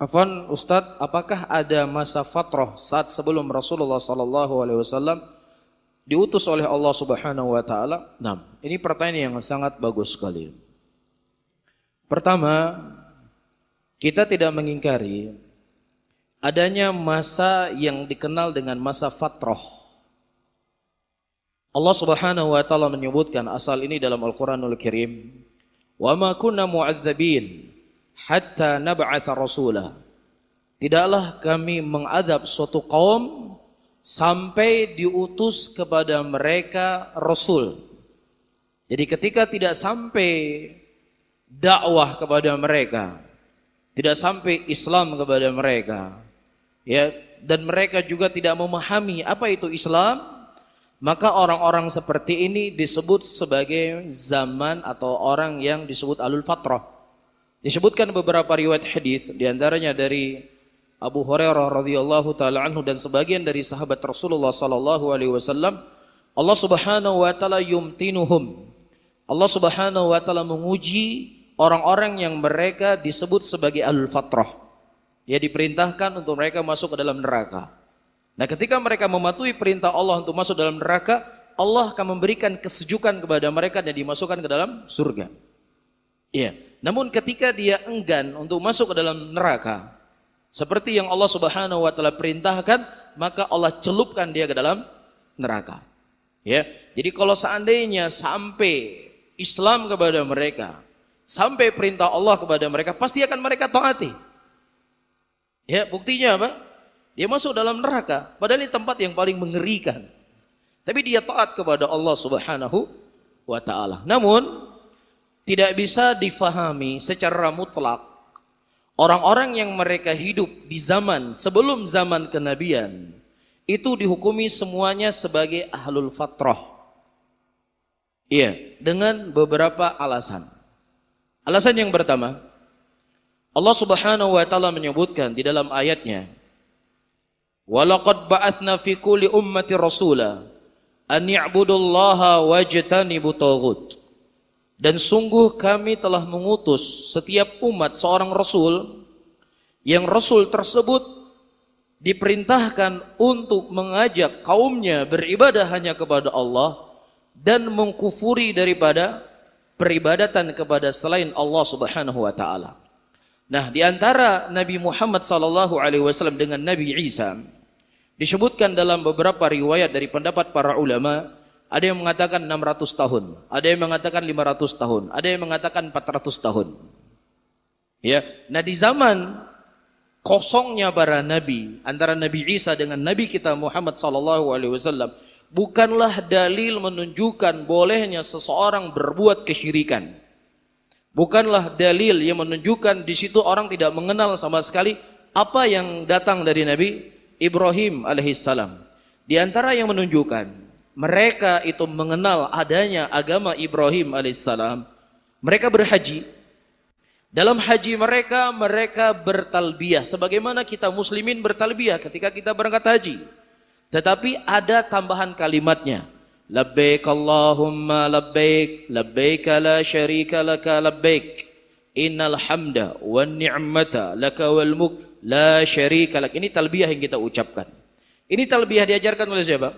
Afwan Ustadz, apakah ada masa fatrah saat sebelum Rasulullah SAW diutus oleh Allah Subhanahu Wa Taala? Nah, ini pertanyaan yang sangat bagus sekali. Pertama, kita tidak mengingkari adanya masa yang dikenal dengan masa fatrah. Allah Subhanahu Wa Taala menyebutkan asal ini dalam Al-Quranul Karim. Wa ma kunna mu'adzabin hatta nab'atha rasulah. Tidaklah kami mengadab suatu kaum sampai diutus kepada mereka rasul. Jadi ketika tidak sampai dakwah kepada mereka, tidak sampai Islam kepada mereka, ya, dan mereka juga tidak memahami apa itu Islam, maka orang-orang seperti ini disebut sebagai zaman atau orang yang disebut alul fatrah. Disebutkan beberapa riwayat hadis, diantaranya dari Abu Hurairah radhiyallahu taala anhu dan sebagian dari sahabat Rasulullah sallallahu alaihi wasallam, Allah Subhanahu wa taala yumtinuhum. Allah Subhanahu wa taala menguji orang-orang yang mereka disebut sebagai alul fatrah. Ya, diperintahkan untuk mereka masuk ke dalam neraka. Nah, ketika mereka mematuhi perintah Allah untuk masuk dalam neraka, Allah akan memberikan kesejukan kepada mereka dan dimasukkan ke dalam surga. Iya. Namun ketika dia enggan untuk masuk ke dalam neraka, seperti yang Allah Subhanahu wa taala perintahkan, maka Allah celupkan dia ke dalam neraka. Ya. Jadi kalau seandainya sampai Islam kepada mereka, sampai perintah Allah kepada mereka, pasti akan mereka taati. Ya, buktinya apa? Dia masuk dalam neraka, padahal ini tempat yang paling mengerikan. Tapi dia taat kepada Allah Subhanahu wa taala. Namun tidak bisa difahami secara mutlak orang-orang yang mereka hidup di zaman sebelum zaman kenabian itu dihukumi semuanya sebagai ahlul fatrah. Iya, dengan beberapa alasan. Alasan yang pertama, Allah Subhanahu wa taala menyebutkan di dalam ayatnya, "Walaqad ba'atsna fi kulli ummati rasula an ya'budullaha wajtanibut taghut." Dan sungguh kami telah mengutus setiap umat seorang rasul, yang rasul tersebut diperintahkan untuk mengajak kaumnya beribadah hanya kepada Allah dan mengkufuri daripada peribadatan kepada selain Allah Subhanahu wa taala. Nah, di antara Nabi Muhammad sallallahu alaihi wasallam dengan Nabi Isa disebutkan dalam beberapa riwayat dari pendapat para ulama, ada yang mengatakan 600 tahun, ada yang mengatakan 500 tahun, ada yang mengatakan 400 tahun. Ya, nah di zaman kosongnya para nabi, antara Nabi Isa dengan Nabi kita Muhammad sallallahu alaihi wasallam, bukanlah dalil menunjukkan bolehnya seseorang berbuat kesyirikan. Bukanlah dalil yang menunjukkan di situ orang tidak mengenal sama sekali apa yang datang dari Nabi Ibrahim alaihissalam. Di antara yang menunjukkan mereka itu mengenal adanya agama Ibrahim alaihissalam, mereka berhaji. Dalam haji mereka bertalbiyah sebagaimana kita muslimin bertalbiyah ketika kita berangkat haji. Tetapi ada tambahan kalimatnya, labbaik Allahumma labbaik, labbaik la syarika laka labbaik, innal hamda wan ni'mata laka wal mulk la syarika lak. Ini talbiyah yang kita ucapkan. Ini talbiyah diajarkan oleh siapa?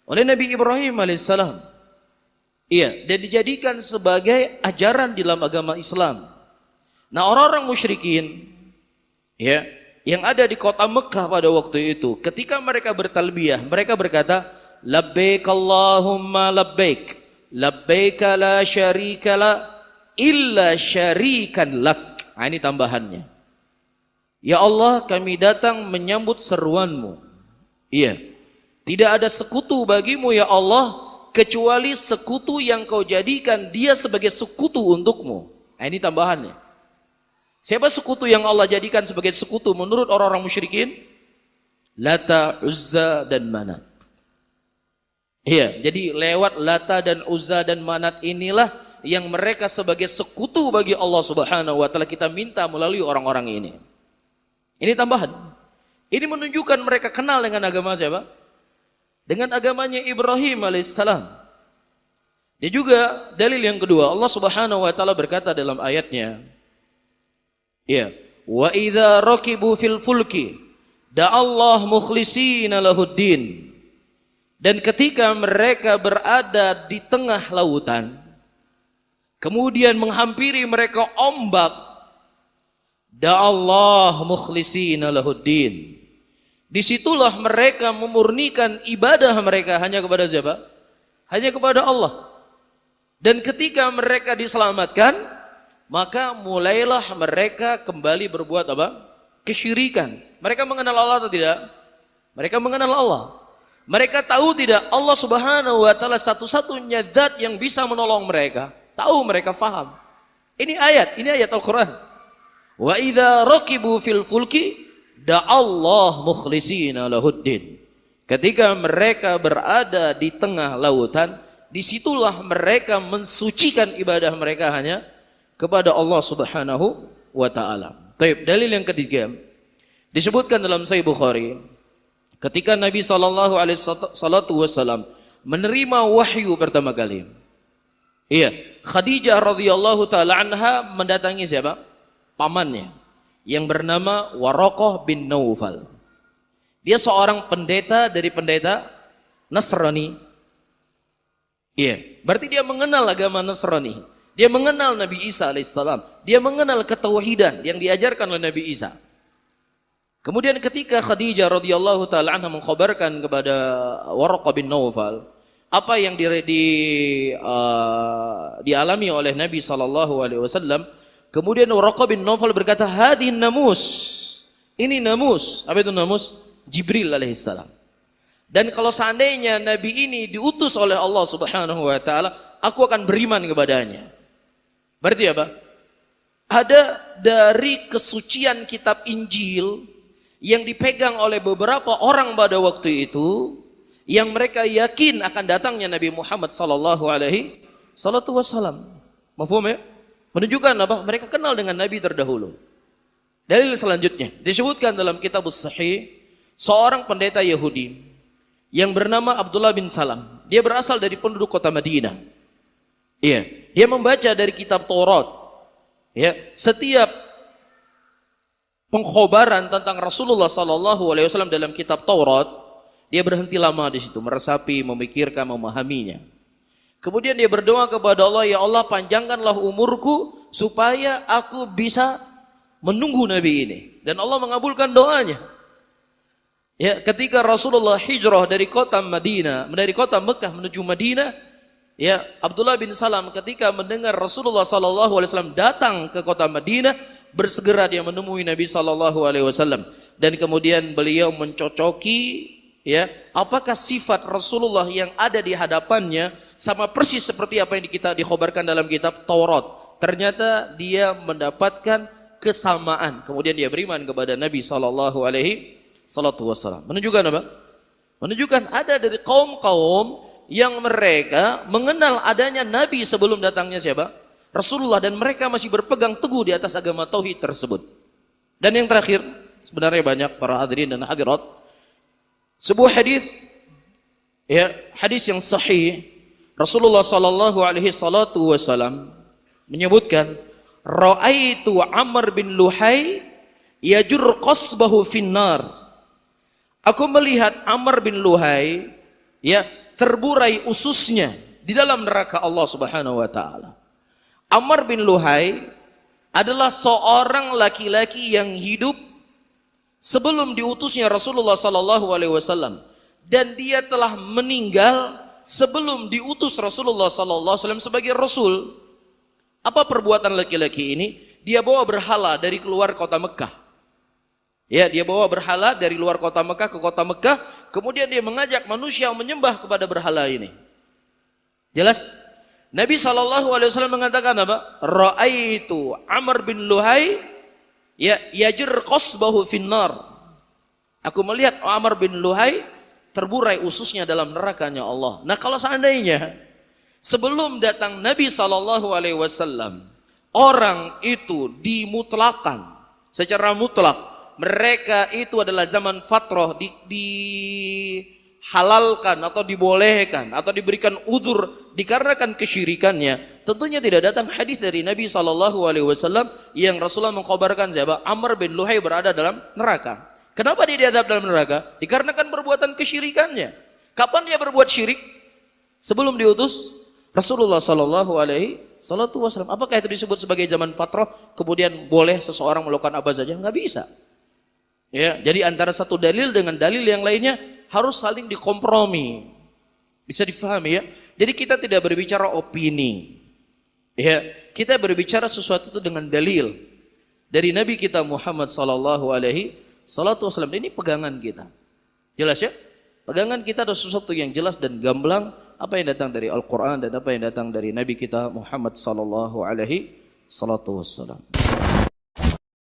Oleh Nabi Ibrahim alaihissalam. Iya, dan dijadikan sebagai ajaran di dalam agama Islam. Nah, orang-orang musyrikin, ya, yang ada di kota Mekah pada waktu itu, ketika mereka bertalbiyah, mereka berkata, labbaik Allahumma labbaik, labbaik la syarika la illa syarikan lak. Nah, ini tambahannya. Ya Allah, kami datang menyambut seruanmu. Iya. Tidak ada sekutu bagimu ya Allah, kecuali sekutu yang kau jadikan dia sebagai sekutu untukmu. Nah, ini tambahannya. Siapa sekutu yang Allah jadikan sebagai sekutu menurut orang-orang musyrikin? Lata, Uzza, dan Manat. Iya, jadi lewat Lata dan Uzza dan Manat inilah yang mereka sebagai sekutu bagi Allah Subhanahu wa taala kita minta melalui orang-orang ini. Ini tambahan. Ini menunjukkan mereka kenal dengan agama siapa? Dengan agamanya Ibrahim alaihissalam. Dan juga dalil yang kedua, Allah Subhanahu wa taala berkata dalam ayatnya, ya, Wa idza rakibu fil fulki da'allah mukhlishina lahuddin. Dan ketika mereka berada di tengah lautan, kemudian menghampiri mereka ombak, da'allah mukhlishina lahuddin. Disitulah mereka memurnikan ibadah mereka hanya kepada siapa? Hanya kepada Allah. Dan ketika mereka diselamatkan, maka mulailah mereka kembali berbuat apa? Kesyirikan. Mereka mengenal Allah atau tidak? Mereka mengenal Allah. Mereka tahu tidak Allah Subhanahu wa taala satu-satunya zat yang bisa menolong mereka. Tahu, mereka faham. Ini ayat Al-Qur'an. Wa idza raqibu fil fulki da'allah mukhlishina lahuddin. Ketika mereka berada di tengah lautan, disitulah mereka mensucikan ibadah mereka hanya kepada Allah Subhanahu wa taala. Baik, dalil yang ketiga disebutkan dalam Sahih Bukhari. Ketika Nabi SAW menerima wahyu pertama kali, Khadijah radhiyallahu taala anha mendatangi siapa? Pamannya yang bernama Waraqah bin Naufal. Dia seorang pendeta dari pendeta Nasrani. Berarti dia mengenal agama Nasrani. Dia mengenal Nabi Isa alaihissalam. Dia mengenal ketauhidan yang diajarkan oleh Nabi Isa. Kemudian ketika Khadijah radhiyallahu taala anha mengkhabarkan kepada Waraqah bin Naufal apa yang dialami oleh Nabi sallallahu alaihi wasallam, kemudian Waraqah bin Naufal berkata, "Hadhihi namus." Ini namus. Apa itu namus? Jibril alaihissalam. Dan kalau seandainya Nabi ini diutus oleh Allah Subhanahu wa taala, aku akan beriman kepadanya. Berarti apa? Ada dari kesucian kitab Injil yang dipegang oleh beberapa orang pada waktu itu, yang mereka yakin akan datangnya Nabi Muhammad sallallahu alaihi wasallam. Mafhum ya? Menunjukkan apa? Mereka kenal dengan Nabi terdahulu. Dalil selanjutnya disebutkan dalam kitab Sahih, seorang pendeta Yahudi yang bernama Abdullah bin Salam. Dia berasal dari penduduk kota Madinah. Dia membaca dari kitab Taurat. Setiap pengkhobaran tentang Rasulullah sallallahu alaihi wasallam dalam kitab Taurat, dia berhenti lama di situ, meresapi, memikirkan, memahaminya. Kemudian dia berdoa kepada Allah, "Ya Allah, panjangkanlah umurku supaya aku bisa menunggu Nabi ini." Dan Allah mengabulkan doanya. Ketika Rasulullah hijrah dari kota Mekah menuju Madinah, Abdullah bin Salam ketika mendengar Rasulullah sallallahu alaihi wasallam datang ke kota Madinah, bersegera dia menemui Nabi sallallahu alaihi wasallam, dan kemudian beliau mencocoki apakah sifat Rasulullah yang ada di hadapannya sama persis seperti apa yang kita dikhabarkan dalam kitab Taurat. Ternyata dia mendapatkan kesamaan. Kemudian dia beriman kepada Nabi sallallahu alaihi wasallam. Menunjukkan apa? Menunjukkan ada dari kaum-kaum yang mereka mengenal adanya Nabi sebelum datangnya siapa? Rasulullah, dan mereka masih berpegang teguh di atas agama tauhid tersebut. Dan yang terakhir, sebenarnya banyak para hadirin dan hadirat, sebuah hadis yang sahih, Rasulullah sallallahu alaihi wasallam menyebutkan, "Ra'aitu Amr bin Luhai yajur qasbahu finnar." Aku melihat Amr bin Luhai terburai ususnya di dalam neraka Allah Subhanahu wa taala. Amr bin Luhai adalah seorang laki-laki yang hidup sebelum diutusnya Rasulullah sallallahu alaihi wasallam, dan dia telah meninggal sebelum diutus Rasulullah sallallahu alaihi wasallam sebagai rasul. Apa perbuatan laki-laki ini? Dia bawa berhala dari keluar kota Mekah. Dia bawa berhala dari luar kota Mekah ke kota Mekah, kemudian dia mengajak manusia menyembah kepada berhala ini. Jelas? Nabi SAW mengatakan apa? Ra'aitu Amr bin Luhai yajir qasbahu finnar. Aku melihat Amr bin Luhai terburai ususnya dalam nerakanya Allah. Nah, kalau seandainya sebelum datang Nabi SAW, orang itu dimutlakan secara mutlak, mereka itu adalah zaman fatrah, dihalalkan atau dibolehkan atau diberikan udzur dikarenakan kesyirikannya, tentunya tidak datang hadis dari Nabi SAW yang Rasulullah mengkhabarkan siapa? Amr bin Luhai berada dalam neraka. Kenapa dia diadab dalam neraka? Dikarenakan perbuatan kesyirikannya. Kapan dia berbuat syirik? Sebelum diutus Rasulullah SAW. Apakah itu disebut sebagai zaman fatrah? Kemudian boleh seseorang melakukan apa saja? Nggak bisa. Ya, jadi antara satu dalil dengan dalil yang lainnya harus saling dikompromi. Bisa difahami ya? Jadi kita tidak berbicara opini. Ya, kita berbicara sesuatu itu dengan dalil dari Nabi kita Muhammad SAW. Ini pegangan kita. Jelas ya? Pegangan kita adalah sesuatu yang jelas dan gamblang, apa yang datang dari Al-Quran dan apa yang datang dari Nabi kita Muhammad SAW.